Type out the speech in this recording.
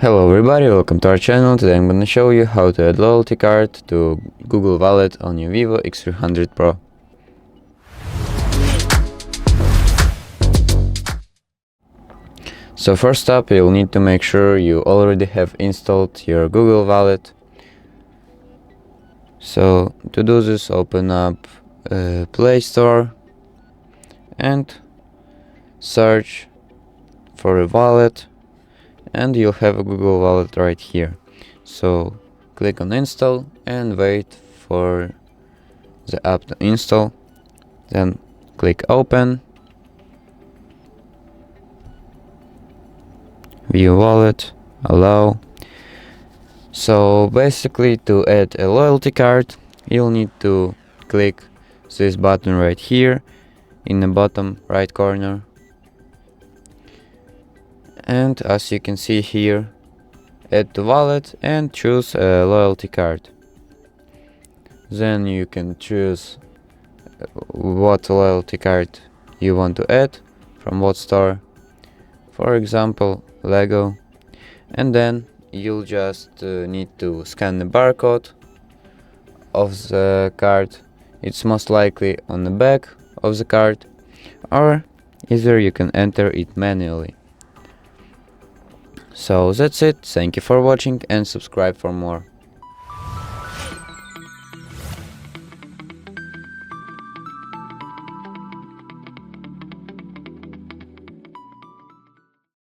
Hello everybody, welcome to our channel. Today I'm gonna show you how to add loyalty card to Google Wallet on your VIVO X300 Pro. So first up, you'll need to make sure you already have installed your Google Wallet. So to do this, open up Play Store and search for a wallet, and you'll have a Google Wallet right here. So click on install and wait for the app to install, then click open, view wallet, allow. So basically, to add a loyalty card, you'll need to click this button right here in the bottom right corner, and as you can see here, add to wallet and choose a loyalty card. Then you can choose what loyalty card you want to add, from what store, for example Lego, and then you'll just need to scan the barcode of the card. It's most likely on the back of the card, or either you can enter it manually. So that's it, thank you for watching and subscribe for more.